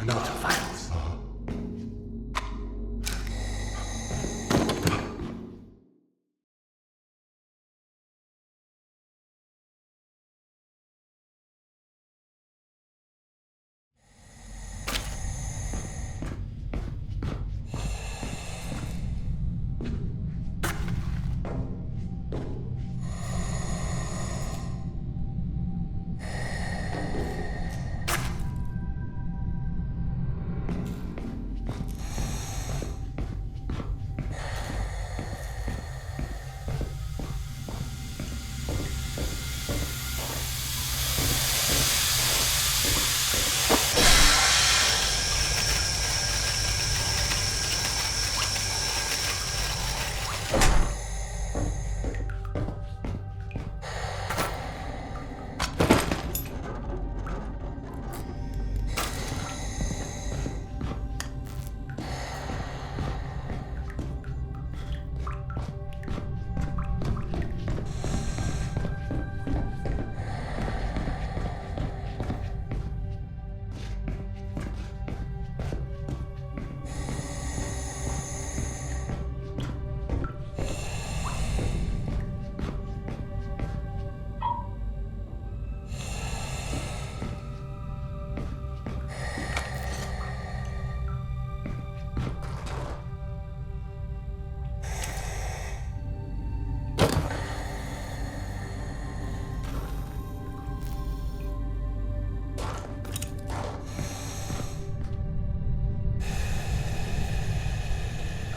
Not violence.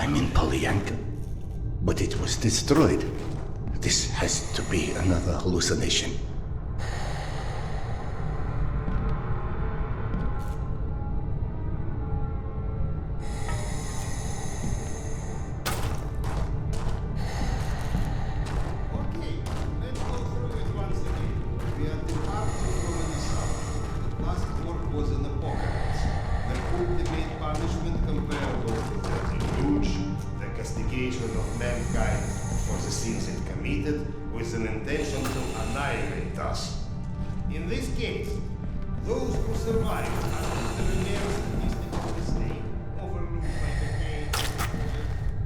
I'm in Polyanka, but it was destroyed. This has to be another hallucination. Okay, let's go through it once again. We are departing from the south. The last work was an apocalypse. The ultimate punishment comparable to the deluge, the castigation of mankind for the sins it committed with an intention to annihilate us. In this case, those who survived under the mere statistic of the state, overlooked by decay,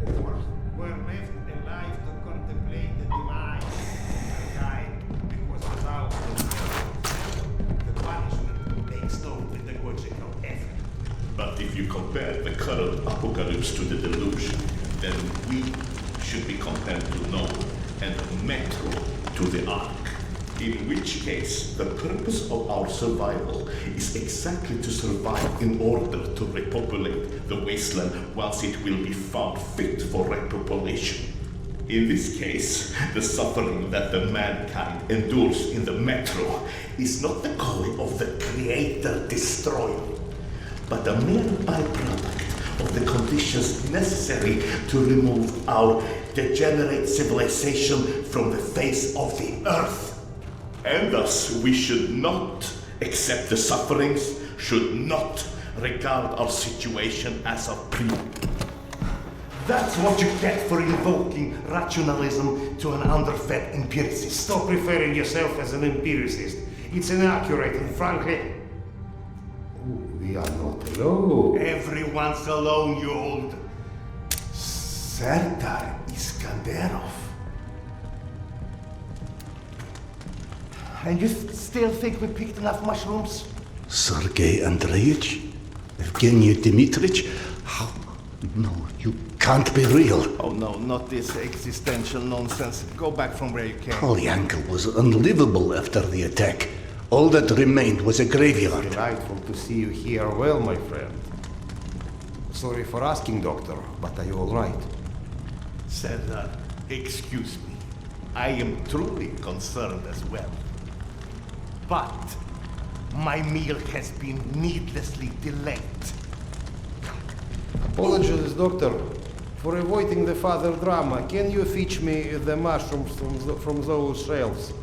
or were left alive to contemplate the demise of mankind because without the punishment takes no pedagogical effort. But if you compare the current apocalypse to the deluge, then we should be compared to Noah and Metro to the Ark. In which case, the purpose of our survival is exactly to survive in order to repopulate the wasteland once it will be found fit for repopulation. In this case, the suffering that the mankind endures in the Metro is not the calling of the Creator-Destroyer, but a mere byproduct of the conditions necessary to remove our degenerate civilization from the face of the earth. And thus, we should not accept the sufferings, should not regard our situation as a That's what you get for invoking rationalism to an underfed empiricist. Stop referring yourself as an empiricist. It's inaccurate and frankly... We are not alone. Everyone's alone, you old... Serdar Iskanderov. And you still think we picked enough mushrooms? Sergei Andreevich? Evgeny Dmitrich? How? No, you can't be real. Oh no, not this existential nonsense. Go back from where you came. Polyanka was unlivable after the attack. All that remained was a graveyard. Delightful to see you here well, my friend. Sorry for asking, Doctor, but are you all right? Serdar, excuse me. I am truly concerned as well. But my meal has been needlessly delayed. Apologies, Doctor, for avoiding the further drama. Can you fetch me the mushrooms from those shelves?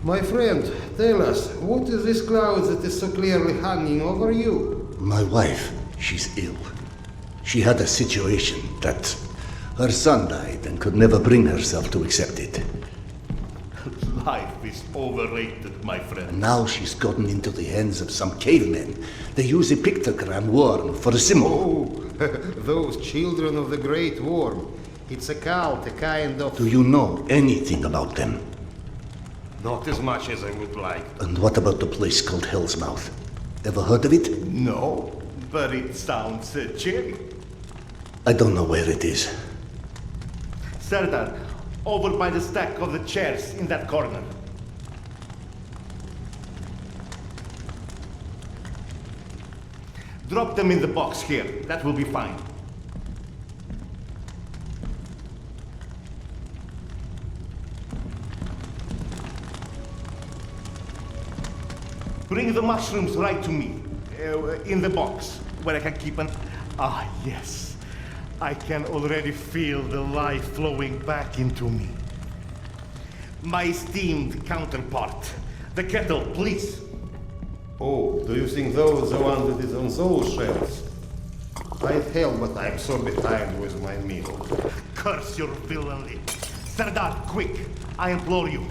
My friend, tell us, what is this cloud that is so clearly hanging over you? My wife, she's ill. She had a situation that her son died and could never bring herself to accept it. Life is overrated, my friend. Now she's gotten into the hands of some cavemen. They use a pictogram worm for a symbol. Oh, those children of the Great Worm. It's a cult, a kind of... Do you know anything about them? Not as much as I would like. And what about the place called Hell's Mouth? Ever heard of it? No, but it sounds cheery. I don't know where it is. Serdar, over by the stack of the chairs in that corner. Drop them in the box here. That will be fine. Bring the mushrooms right to me. In the box, where I can keep an... Ah, yes. I can already feel the life flowing back into me. My esteemed counterpart. The kettle, please. Oh, do you think those are the one that is on those shelves? I'd help, but I'm so behind with my meal. Curse your villainy. Serdar, quick. I implore you.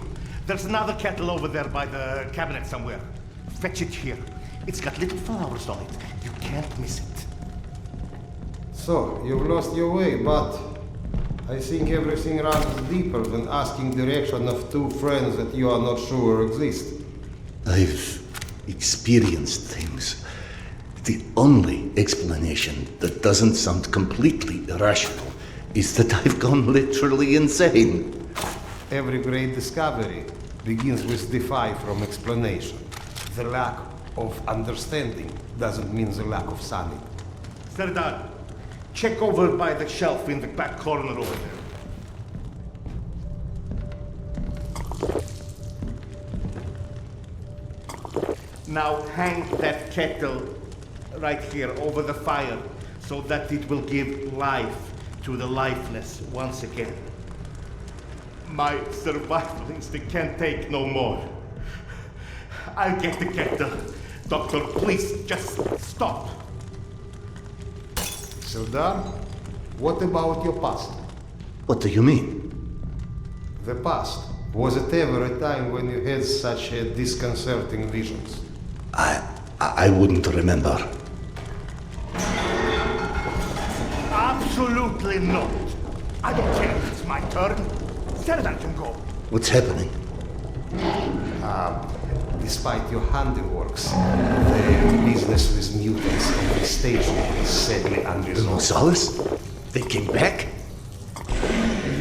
There's another kettle over there by the cabinet somewhere. Fetch it here. It's got little flowers on it. You can't miss it. So, you've lost your way, but I think everything runs deeper than asking direction of two friends that you are not sure exist. I've experienced things. The only explanation that doesn't sound completely irrational is that I've gone literally insane. Every great discovery begins with defy from explanation. The lack of understanding doesn't mean the lack of sanity. Serdar, check over by the shelf in the back corner over there. Now hang that kettle right here over the fire so that it will give life to the lifeless once again. My survival instinct can't take no more. I'll get the kettle. Doctor, please just stop. Serdar, what about your past? What do you mean? The past. Was it ever a time when you had such disconcerting visions? I wouldn't remember. Absolutely not. I don't care if it's my turn. Serdar can go. What's happening? Despite your handiworks, the business with mutants on the station is sadly unresolved. Gonzalez? They came back?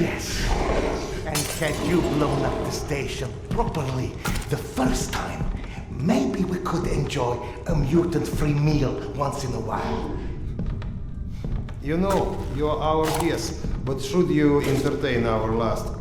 Yes. And had you blown up the station properly the first time, maybe we could enjoy a mutant-free meal once in a while. You know, you are our guest, but should you entertain our last...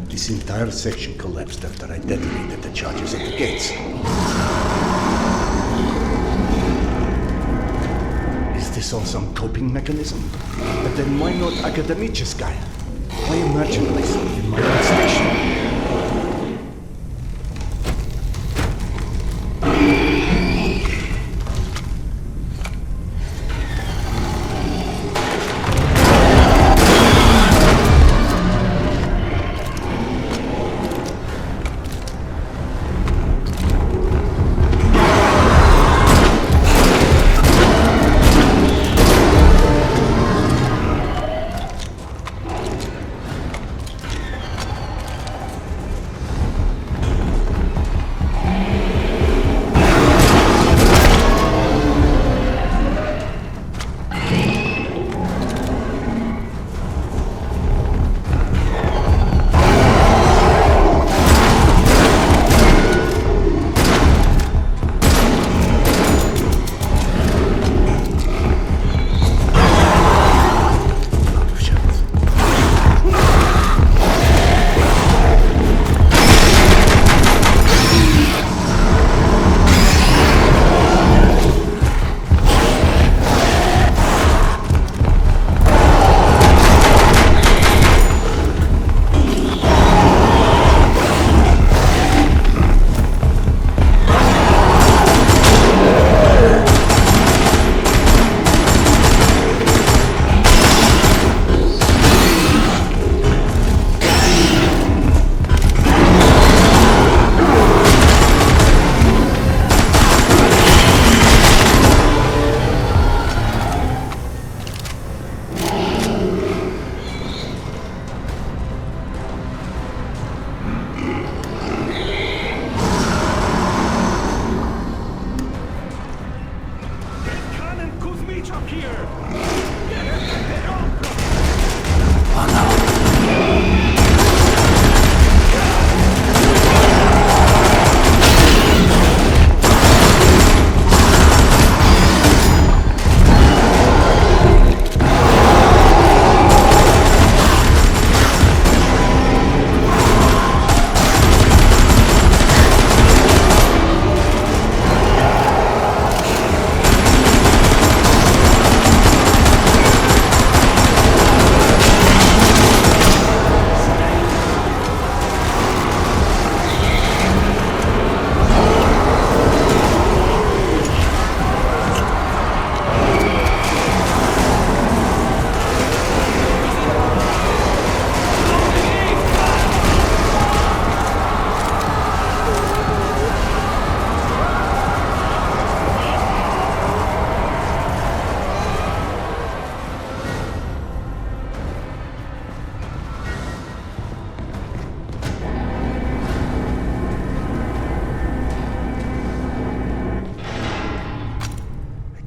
This entire section collapsed after I detonated the charges at the gates. Is this all some coping mechanism? But then why not Akademicheskaya? Why imagine myself in my own station?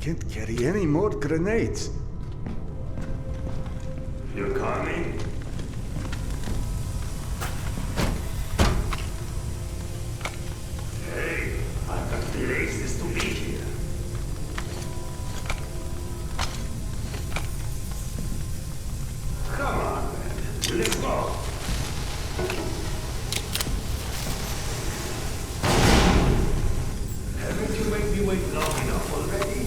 can't carry any more grenades. You're coming? Hey, I've got places to be here. Come on, man. Let's go. Haven't you made me wait long enough already?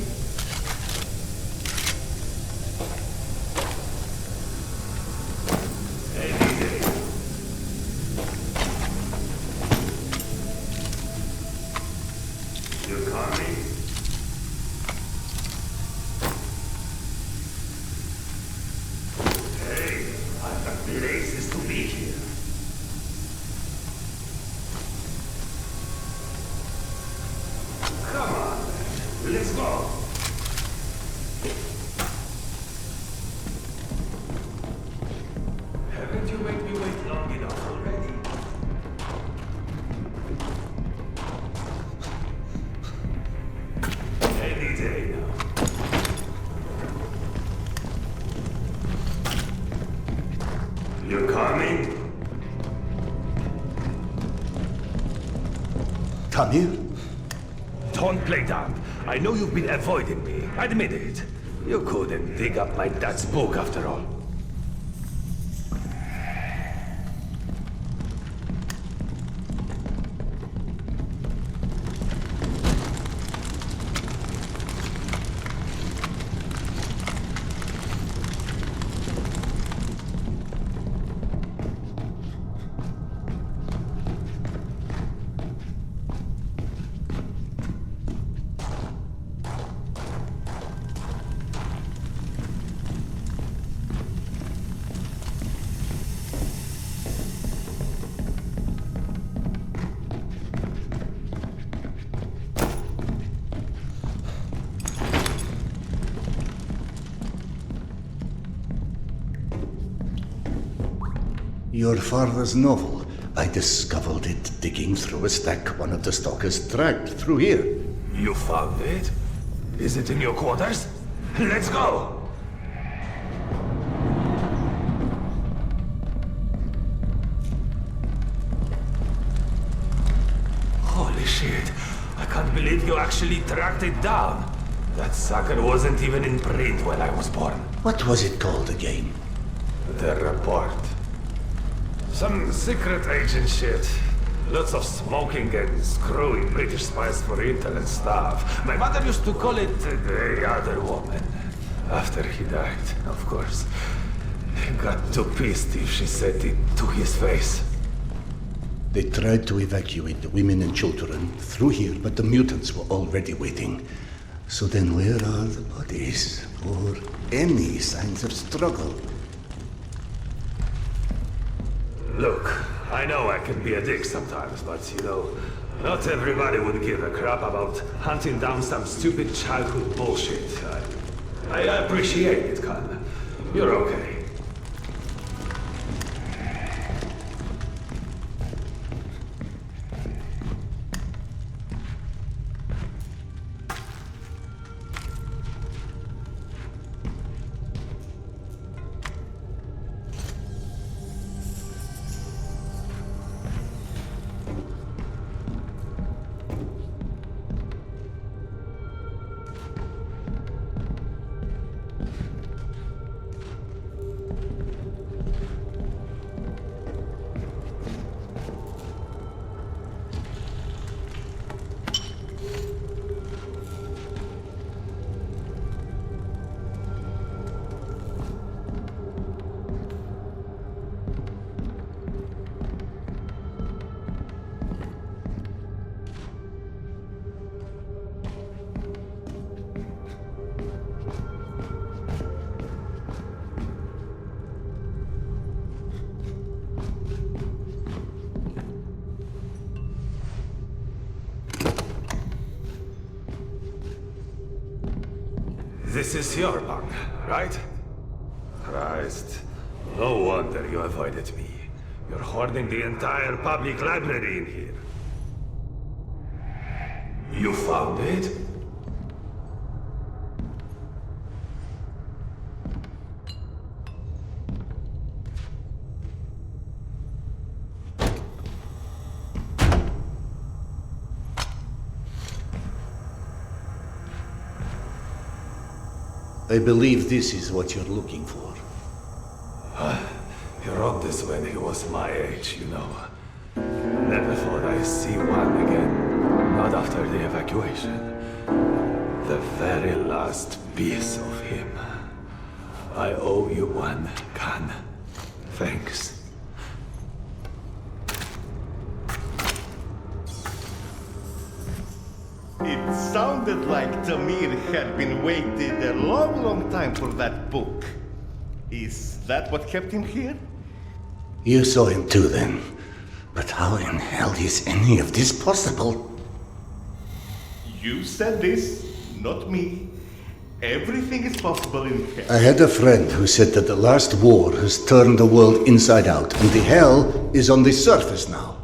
Hey, DJ. You're coming? Hey, I've got places to be here. Come on, man. Let's go. Haven't you made me wait long enough already? Any day now. You're coming? Tamir? Don't play dumb. I know you've been avoiding me. Admit it. You couldn't dig up my dad's book after all. Your father's novel. I discovered it digging through a stack one of the stalkers dragged through here. You found it? Is it in your quarters? Let's go! Holy shit. I can't believe you actually tracked it down. That sucker wasn't even in print when I was born. What was it called again? The report. Some secret agent shit. Lots of smoking and screwing British spies for intel and stuff. My mother used to call it the other woman. After he died, of course. He got too pissed if she said it to his face. They tried to evacuate the women and children through here, but the mutants were already waiting. So then where are the bodies? Or any signs of struggle? Look, I know I can be a dick sometimes, but you know, not everybody would give a crap about hunting down some stupid childhood bullshit. I appreciate it, Khan. You're okay. This is your bunk, right? Christ. No wonder you avoided me. You're hoarding the entire public library in here. You found it? I believe this is what you're looking for. He wrote this when he was my age, you know. Never thought I'd see one again. Not after the evacuation. The very last piece of him. I owe you one, Khan. Thanks. It sounded like Tamir had been waiting a long, long time for that book. Is that what kept him here? You saw him too then. But how in hell is any of this possible? You said this, not me. Everything is possible in hell. I had a friend who said that the last war has turned the world inside out, and the hell is on the surface now.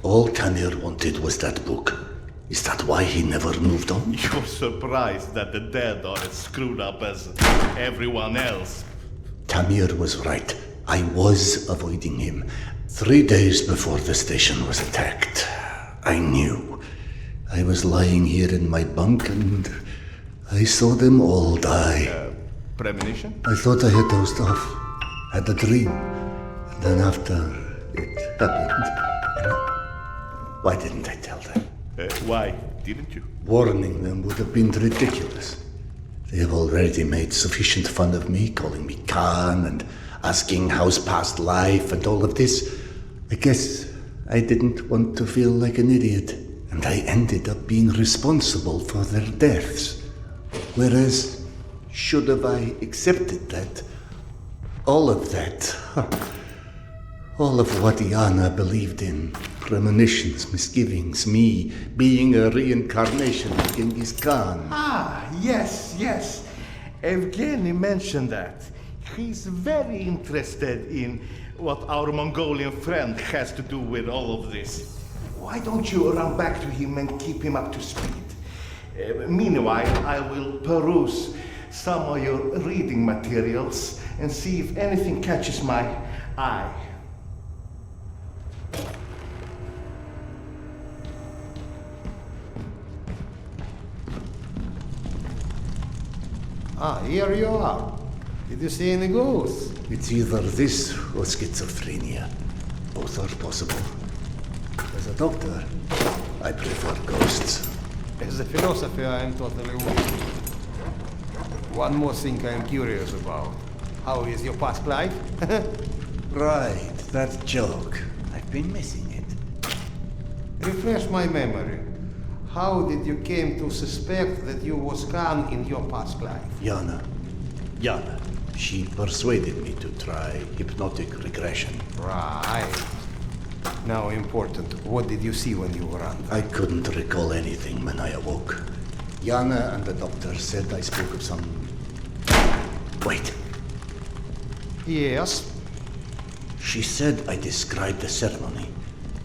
All Tamir wanted was that book. Is that why he never moved on? You're surprised that the dead are as screwed up as everyone else. Tamir was right. I was avoiding him. 3 days before the station was attacked. I knew. I was lying here in my bunk and I saw them all die. Premonition? I thought I had dozed off. Had a dream. And then after it happened. And why didn't I tell them? Why didn't you? Warning them would have been ridiculous. They have already made sufficient fun of me, calling me Khan and asking how's past life and all of this. I guess I didn't want to feel like an idiot, and I ended up being responsible for their deaths. Whereas, should have I accepted that, all of that, all of what Yana believed in, premonitions, misgivings, me being a reincarnation of Genghis Khan. Ah, yes, yes. Evgeny mentioned that. He's very interested in what our Mongolian friend has to do with all of this. Why don't you run back to him and keep him up to speed? Meanwhile, I will peruse some of your reading materials and see if anything catches my eye. Ah, here you are. Did you see any ghosts? It's either this or schizophrenia. Both are possible. As a doctor, I prefer ghosts. As a philosopher, I am totally with you. One more thing I am curious about. How is your past life? Right, that joke. I've been missing it. Refresh my memory. How did you came to suspect that you was Khan in your past life? Yana. She persuaded me to try hypnotic regression. Right. Now important, what did you see when you were under? I couldn't recall anything when I awoke. Yana and the doctor said I spoke of some... Wait. Yes. She said I described a ceremony,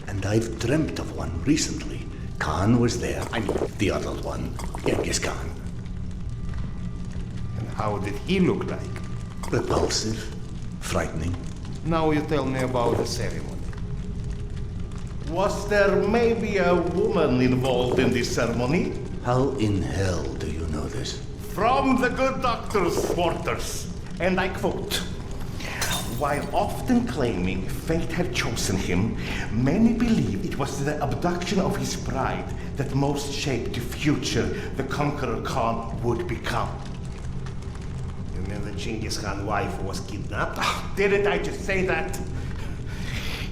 and I've dreamt of one recently. Khan was there. I mean, the other one, Genghis Khan. And how did he look like? Repulsive, frightening. Now you tell me about the ceremony. Was there maybe a woman involved in this ceremony? How in hell do you know this? From the good doctor's quarters, and I quote, "While often claiming fate had chosen him, many believe it was the abduction of his bride that most shaped the future the conqueror Khan would become." You mean the Genghis Khan wife was kidnapped? Didn't I just say that?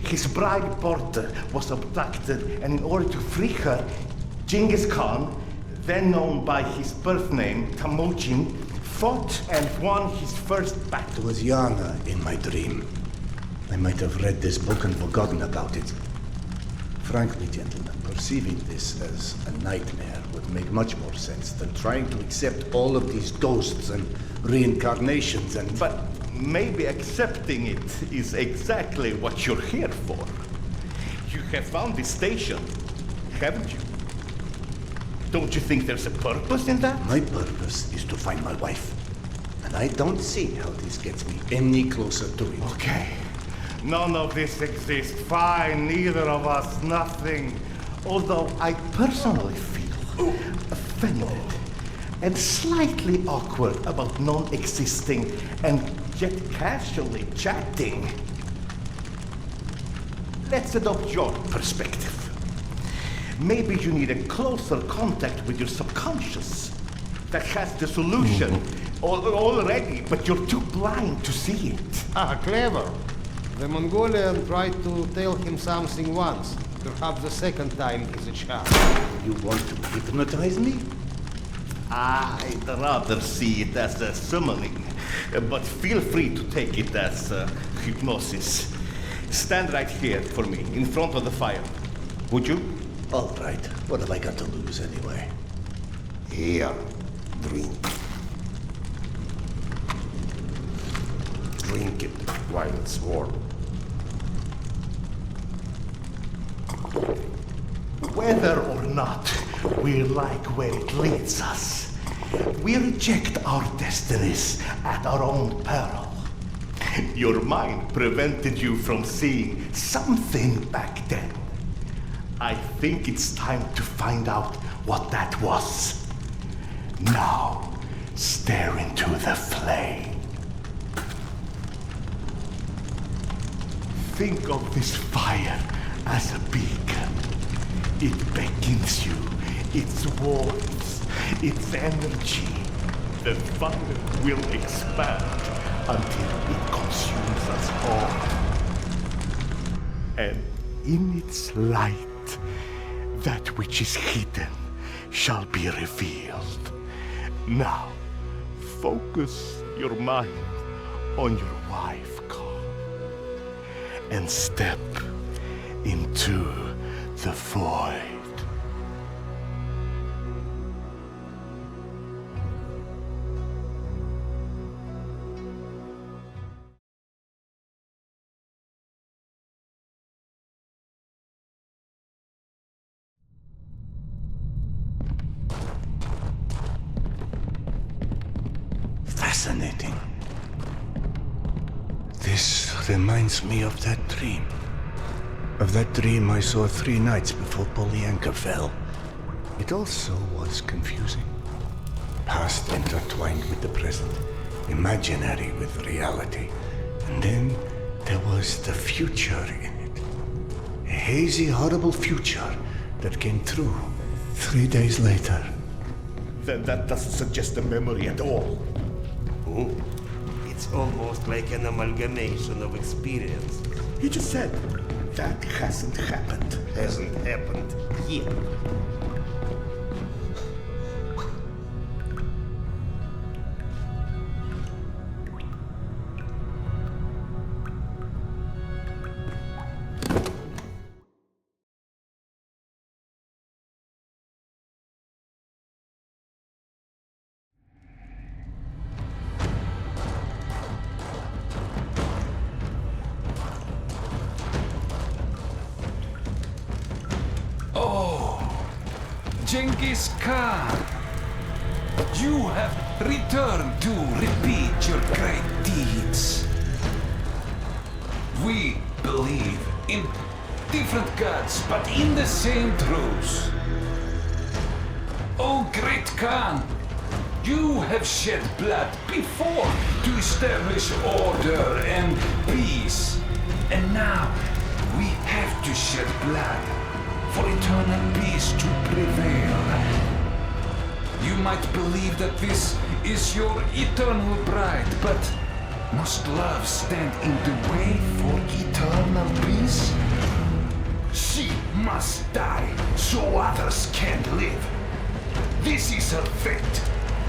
His bride Porter was abducted, and in order to free her, Genghis Khan, then known by his birth name Temujin, fought and won his first It battle. was Yana in my dream. I might have read this book and forgotten about it. Frankly, gentlemen, perceiving this as a nightmare would make much more sense than trying to accept all of these ghosts and reincarnations and... But maybe accepting it is exactly what you're here for. You have found this station, haven't you? Don't you think there's a purpose in that? My purpose is to find my wife. And I don't see how this gets me any closer to it. Okay. None of this exists. Fine, neither of us, nothing. Although I personally feel offended and slightly awkward about non-existing and yet casually chatting. Let's adopt your perspective. Maybe you need a closer contact with your subconscious that has the solution already, but you're too blind to see it. Ah, clever. The Mongolian tried to tell him something once. Perhaps the second time is a charm. You want to hypnotize me? I'd rather see it as a summoning, but feel free to take it as hypnosis. Stand right here for me, in front of the fire. Would you? All right. What have I got to lose anyway? Here, drink. Drink it while it's warm. Whether or not we like where it leads us, we reject our destinies at our own peril. Your mind prevented you from seeing something back then. I think it's time to find out what that was. Now, stare into the flame. Think of this fire as a beacon. It beckons you, its warmth, its energy. The fire will expand until it consumes us all. And in its light, that which is hidden shall be revealed. Now, focus your mind on your wife, Carl, and step into the void. Fascinating. This reminds me of that dream. Of that dream I saw 3 nights before Polyanka fell. It also was confusing. Past intertwined with the present, imaginary with reality. And then there was the future in it. A hazy, horrible future that came true 3 days later. Then that doesn't suggest a memory at all. It's almost like an amalgamation of experience. He just said, that hasn't happened. Hasn't happened yet. Genghis Khan, you have returned to repeat your great deeds. We believe in different gods, but in the same truths. Oh, great Khan, you have shed blood before to establish order and peace. And now we have to shed blood for eternal peace to prevail. You might believe that this is your eternal bride, but must love stand in the way for eternal peace? She must die so others can live. This is her fate.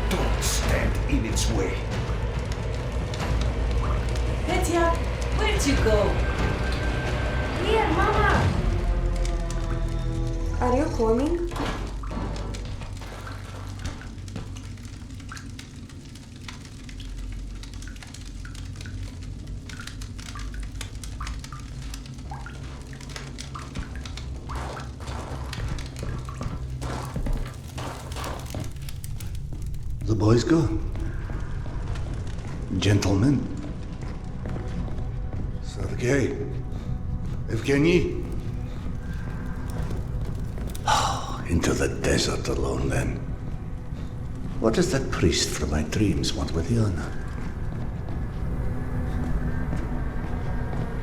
Don't stand in its way. Petya, where'd you go? Here, Mama! Are you coming? The boys go. Gentlemen. Sergei. Evgeny. Into the desert alone, then. What does that priest from my dreams want with Yana?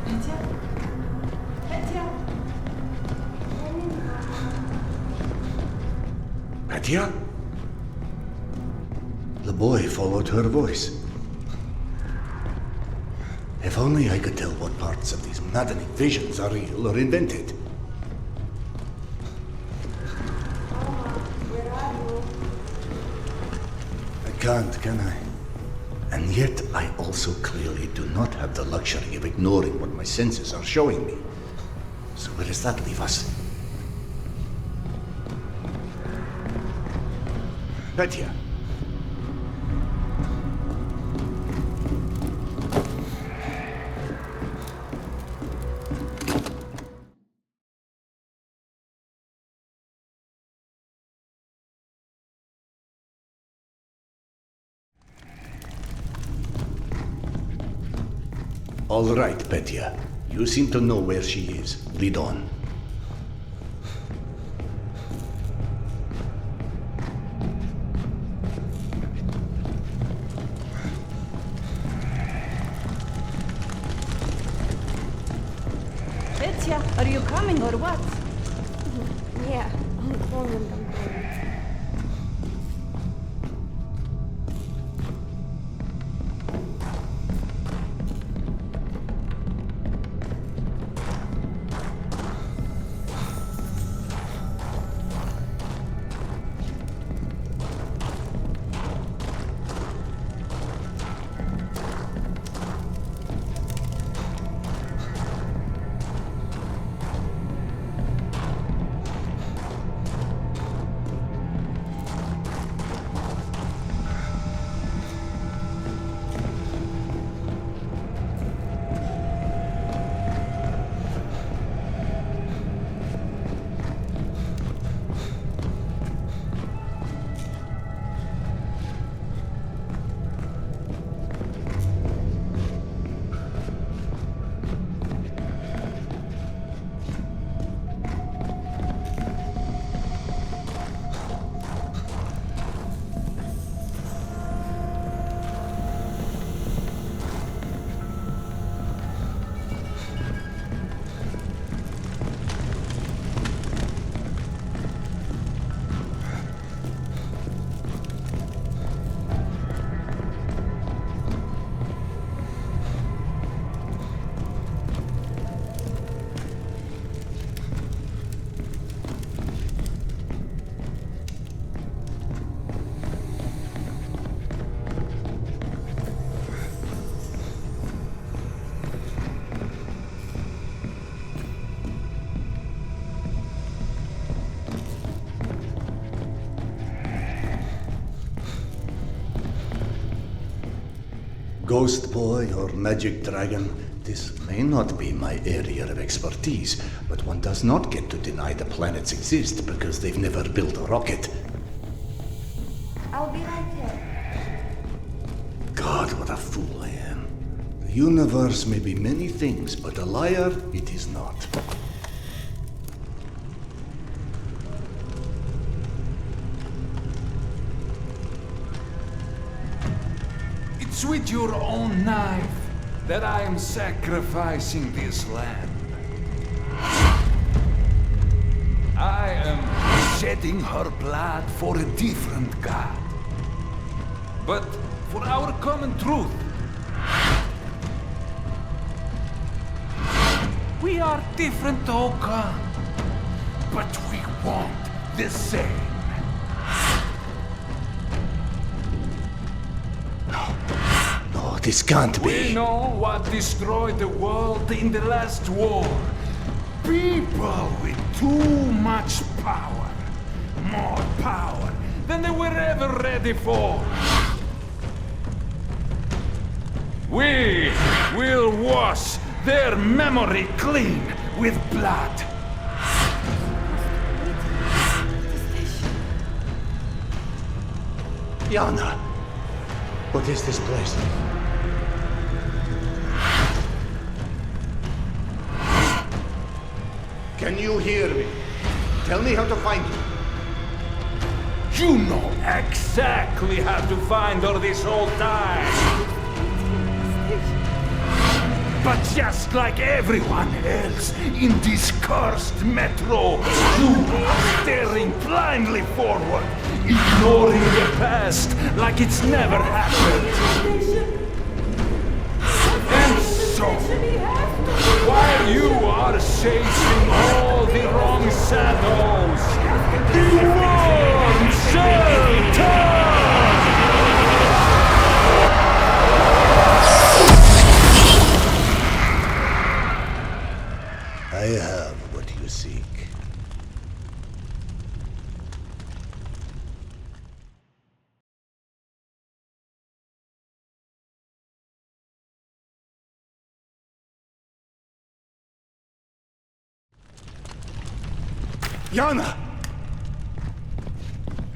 Petya? Petya? Petya? The boy followed her voice. If only I could tell what parts of these maddening visions are real or invented. Mama, where are you? I can't, can I? And yet, I also clearly do not have the luxury of ignoring what my senses are showing me. So where does that leave us? Petya. All right, Petya. You seem to know where she is. Lead on. Petya, are you coming or what? Yeah, I'm coming. Ghost boy or magic dragon, this may not be my area of expertise, but one does not get to deny the planets exist because they've never built a rocket. I'll be right there. God, what a fool I am. The universe may be many things, but a liar it is not. It's with your own knife that I am sacrificing this land. I am shedding her blood for a different god. But for our common truth. We are different, Oka, but we want the same. No, this can't be. We know what destroyed the world in the last war. People with too much power. More power than they were ever ready for. We will wash their memory clean with blood. Yana, what is this place? Can you hear me? Tell me how to find you. You know exactly how to find her this whole time. But just like everyone else in this cursed metro, you are staring blindly forward, ignoring the past like it's never happened. And so, while you are chasing all the wrong shadows, the one shall turn! I have what you seek. Yana!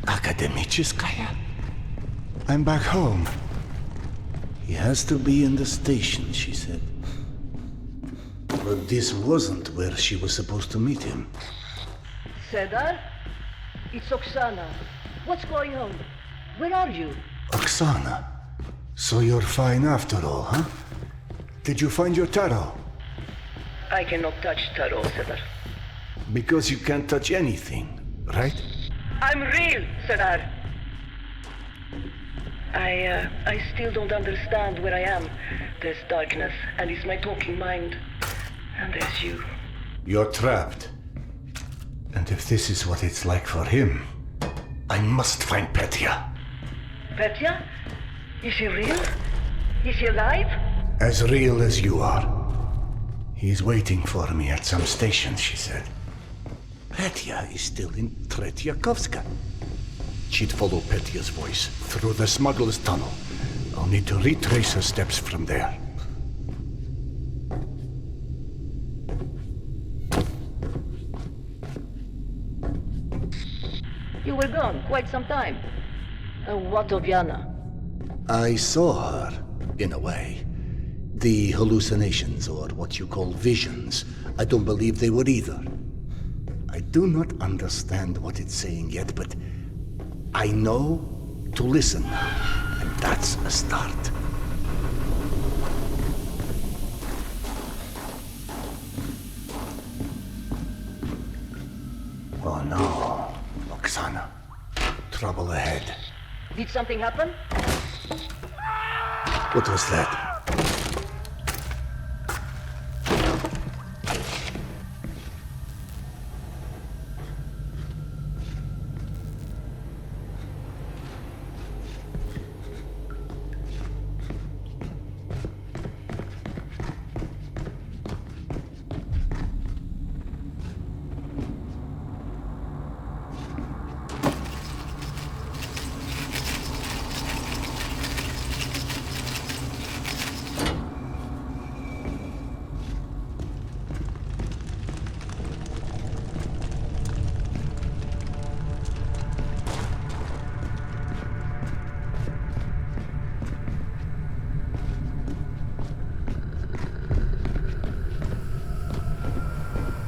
Akademicheskaya? I'm back home. He has to be in the station, she said. But this wasn't where she was supposed to meet him. Cedar? It's Oksana. What's going on? Where are you? Oksana. So you're fine after all, huh? Did you find your tarot? I cannot touch Taro, Cedar. Because you can't touch anything, right? I'm real, Cedar. I still don't understand where I am. There's darkness, and it's my talking mind. And there's you. You're trapped. And if this is what it's like for him, I must find Petya. Petya? Is he real? Is he alive? As real as you are. He's waiting for me at some station, she said. Petya is still in Tretyakovska. She'd follow Petya's voice through the smuggler's tunnel. I'll need to retrace her steps from there. You were gone quite some time. What of Yana? I saw her, in a way. The hallucinations, or what you call visions, I don't believe they were either. I do not understand what it's saying yet, but I know to listen now, and that's a start. Oh no, Oksana. Trouble ahead. Did something happen? What was that?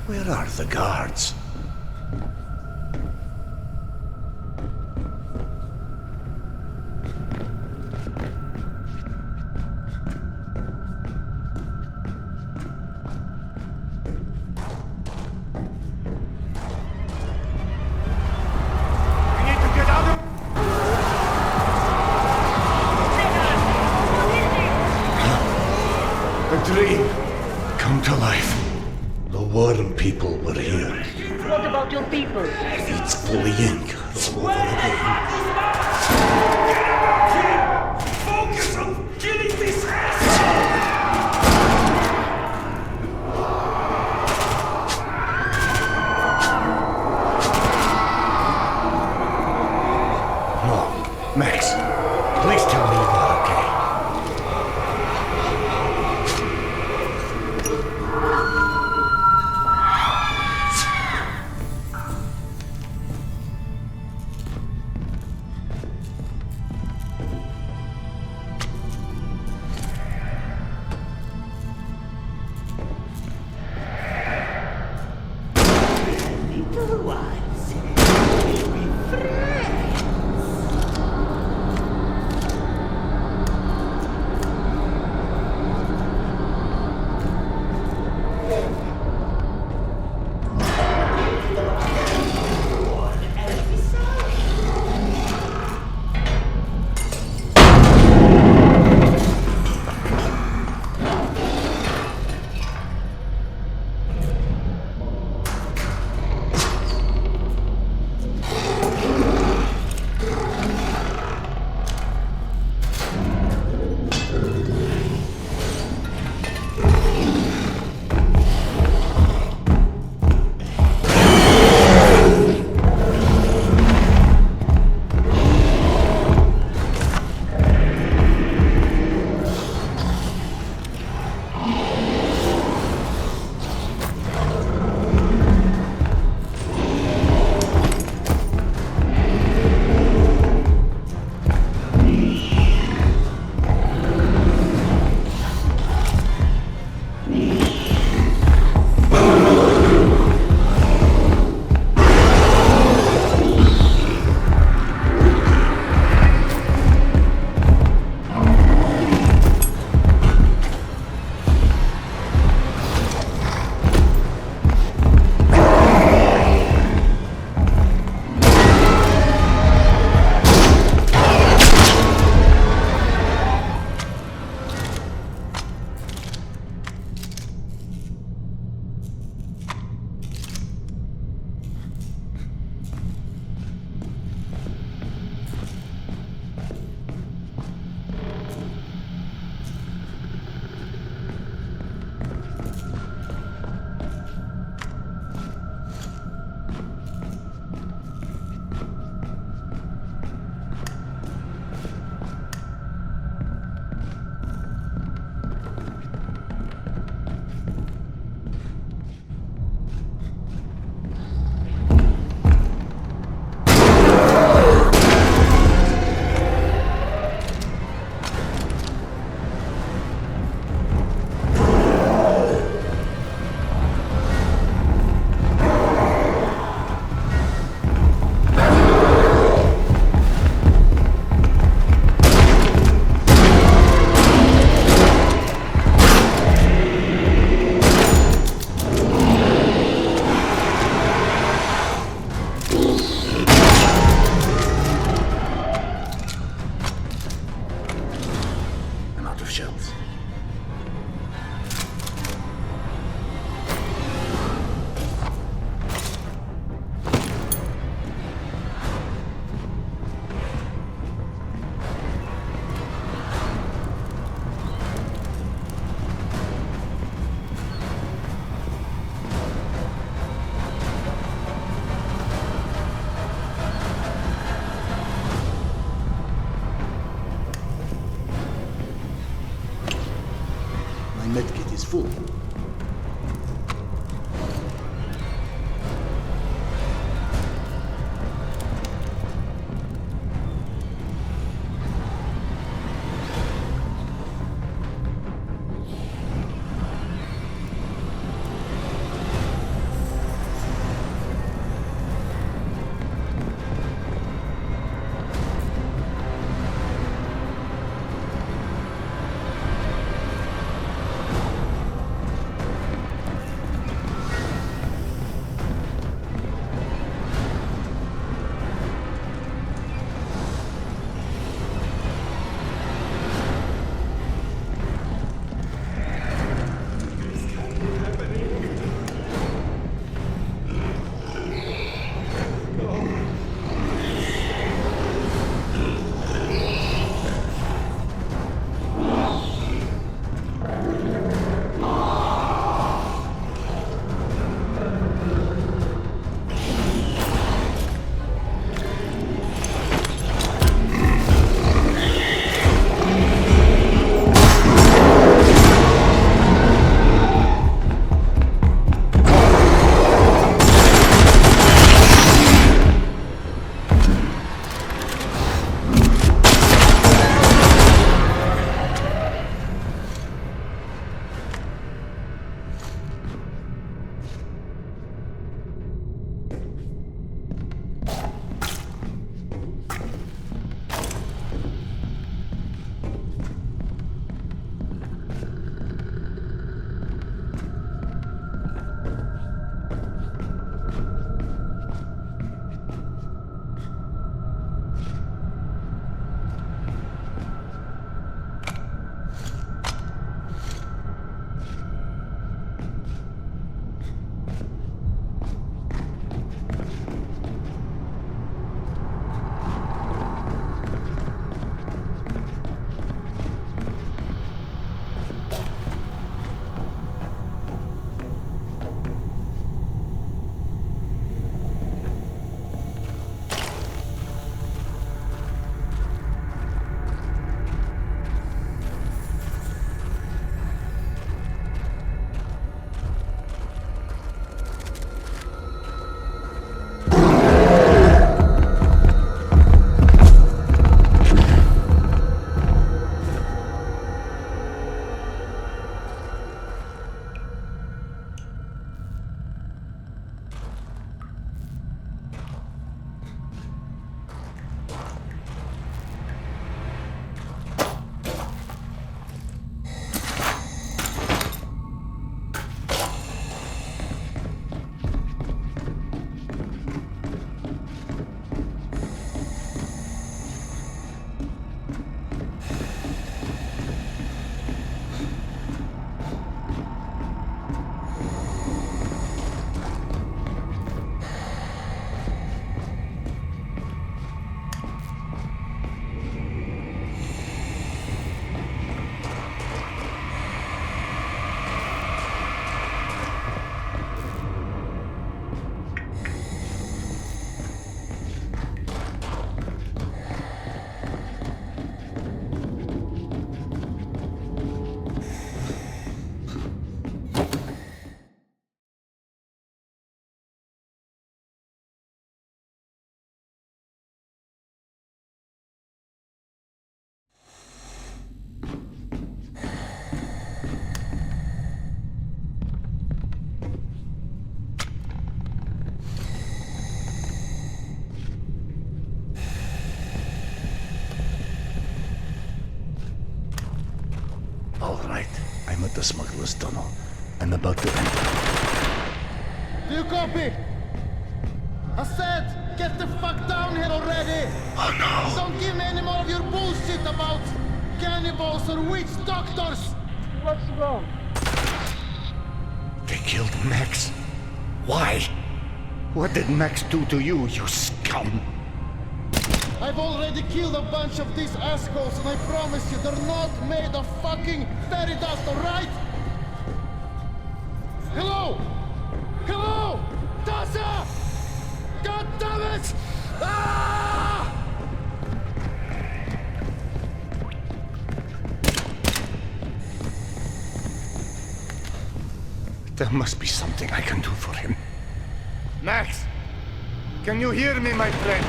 Where are the guards? We need to get out of... A dream come to life. The worm people were here. What about your people? It's bullying all over again. Focus on killing this ass! No, Max, please tell me you are okay. Little ones, will be free. is full. I'm at the smuggler's tunnel. I'm about to enter. Do you copy? I said, get the fuck down here already! Oh no! Don't give me any more of your bullshit about cannibals or witch doctors! What's wrong? They killed Max. Why? What did Max do to you, you scum? I've already killed a bunch of these assholes, and I promise you, they're not made of fucking fairy dust, alright? Hello? Hello? Tasha! God damn it! Ah! There must be something I can do for him. Max! Can you hear me, my friend?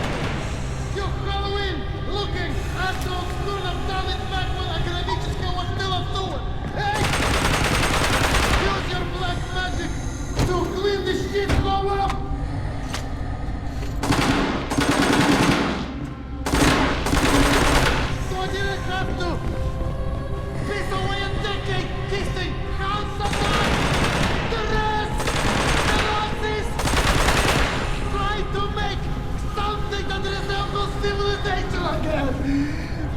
You Halloween looking at those kurna David Maxwell Akademicheskого Stilatova! Hey! Use your black magic to clean this shit hole up! So I didn't have to piss away a decade kissing House of Light! The rest! The Nazis! Try to make something that resembles civilization again!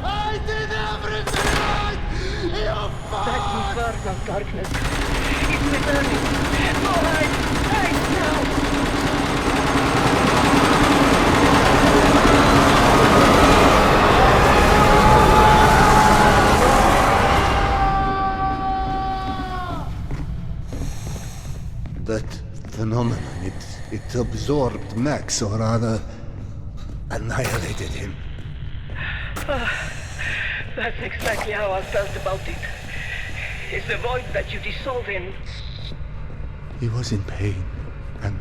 I did everything right! You fuck! That infernal darkness. It's returning. Go hide! Hide now! That phenomenon, it absorbed Max, or rather, annihilated him. That's exactly how I felt about it. It's the void that you dissolve in. He was in pain, and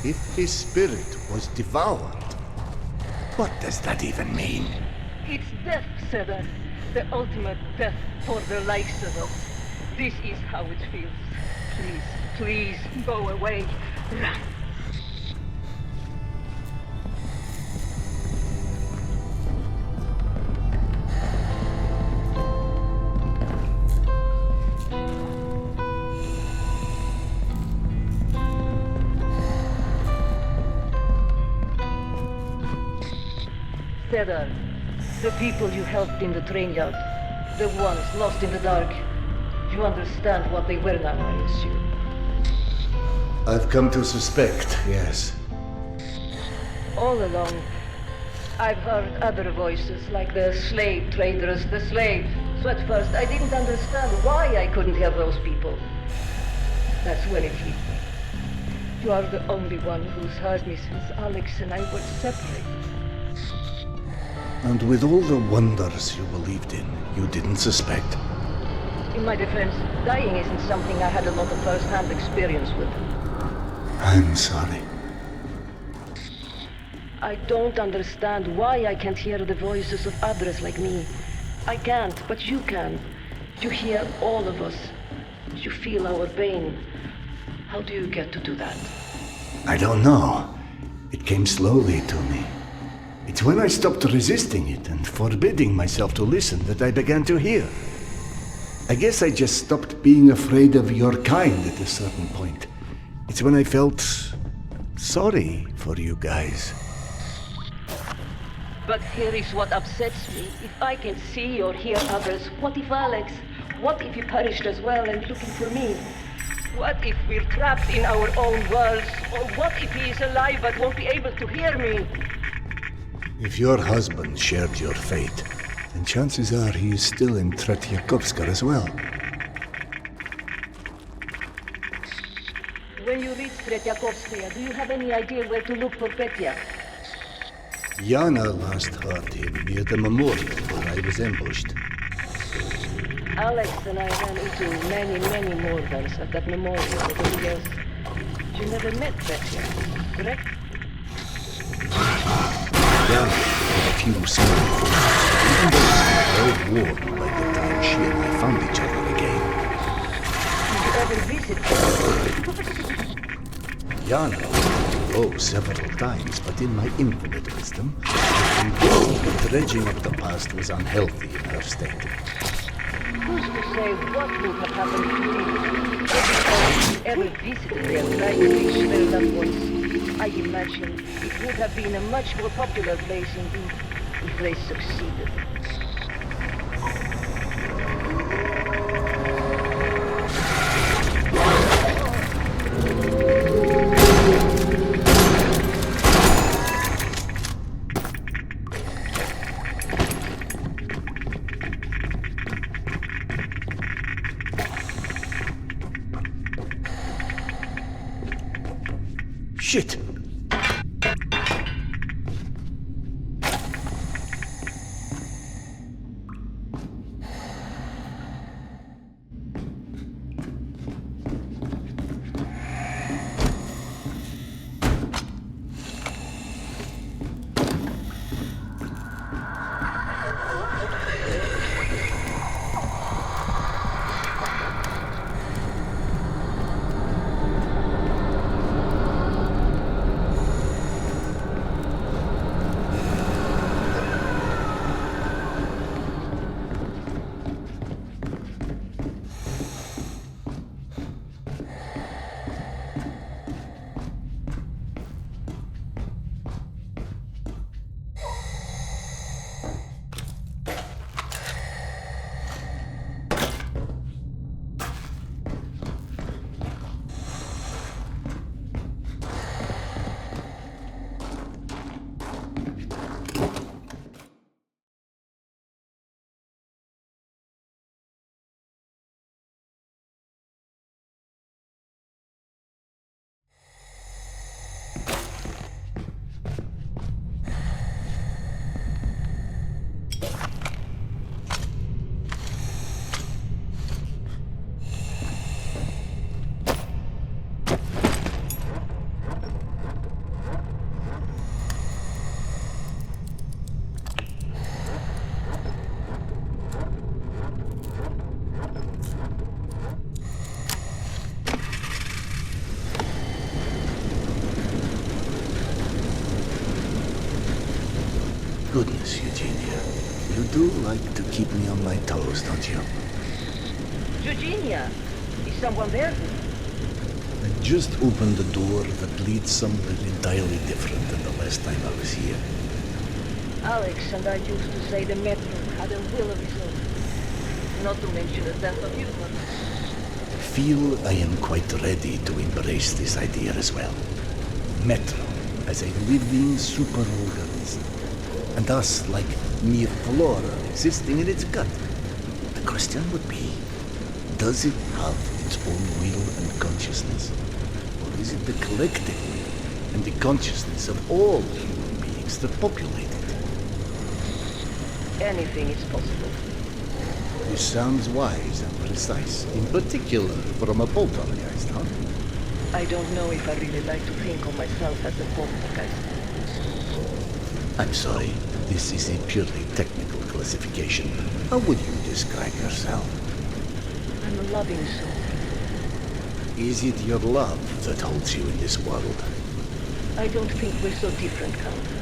if his spirit was devoured, what does that even mean? It's death, Cedar. The ultimate death for the likes of us. This is how it feels. Please, go away. Run. Cedar, the people you helped in the train yard, the ones lost in the dark, you understand what they were now, I assume. I've come to suspect, yes. All along, I've heard other voices, like the slave traders, the slaves. So at first, I didn't understand why I couldn't hear those people. That's when it hit me. You are the only one who's heard me since Alex and I were separated. And with all the wonders you believed in, you didn't suspect. In my defense, dying isn't something I had a lot of first-hand experience with. I'm sorry. I don't understand why I can't hear the voices of others like me. I can't, but you can. You hear all of us. You feel our pain. How do you get to do that? I don't know. It came slowly to me. It's when I stopped resisting it and forbidding myself to listen that I began to hear. I guess I just stopped being afraid of your kind at a certain point. It's when I felt sorry for you guys. But here is what upsets me. If I can see or hear others, what if Alex? What if he perished as well and looking for me? What if we're trapped in our own worlds? Or what if he is alive but won't be able to hear me? If your husband shared your fate, then chances are he is still in Tretyakovska as well. When you reach Tretyakovskaya, do you have any idea where to look for Petya? Yana last heard him near the memorial where I was ambushed. Alex and I ran into many Morgans at that memorial over the years. You never met Petya, correct? Yana had a few small forces, even though well worn by the time she and I found each other again. Did you ever visit her? Yana, oh, several times, but in my infinite wisdom, I concluded the dredging of the past was unhealthy in her state. Who's to say what would have happened to me? If I ever visited there trying to reach their loved ones, I imagine it would have been a much more popular place indeed if they succeeded. Shit! Miss Eugenia. You do like to keep me on my toes, don't you? Eugenia, is someone there? I just opened the door that leads somewhere entirely different than the last time I was here. Alex and I used to say the Metro had a will of its own. Not to mention a sense of humor. I feel I am quite ready to embrace this idea as well. Metro as a living superorganism, and us like mere flora existing in its gut. The question would be, does it have its own will and consciousness? Or is it the collective will and the consciousness of all human beings that populate it? Anything is possible. This sounds wise and precise, in particular from a poltergeist, huh? I don't know if I really like to think of myself as a poltergeist. I'm sorry, this is a purely technical classification. How would you describe yourself? I'm a loving soul. Is it your love that holds you in this world? I don't think we're so different, Count.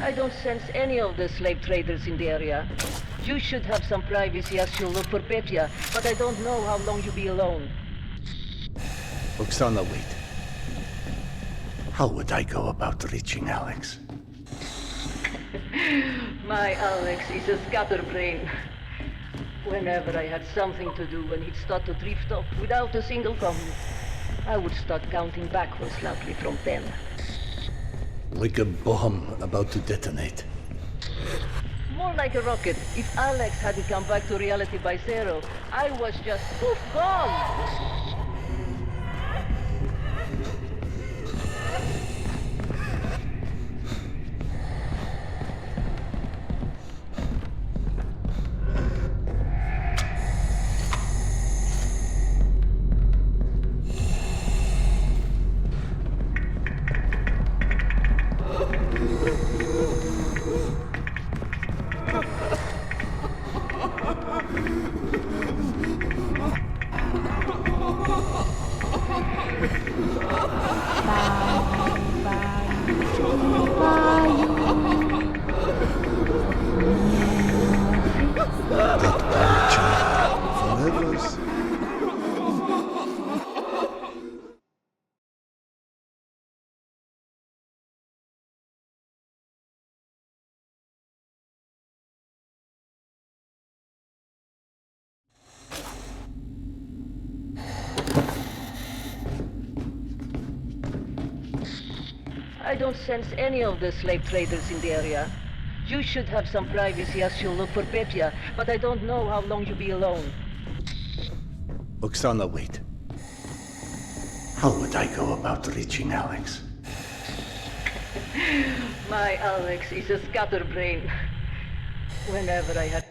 I don't sense any of the slave traders in the area. You should have some privacy as you look for Petya, but I don't know how long you'll be alone. Oksana, wait. How would I go about reaching Alex? My Alex is a scatterbrain. Whenever I had something to do and he'd start to drift off without a single comment, I would start counting backwards loudly from 10. Like a bomb about to detonate. More like a rocket. If Alex hadn't come back to reality by 0, I was just poof, gone! I don't sense any of the slave traders in the area. You should have some privacy as you look for Petya, but I don't know how long you'll be alone. Oksana, wait. How would I go about reaching Alex? My Alex is a scatterbrain. Whenever I had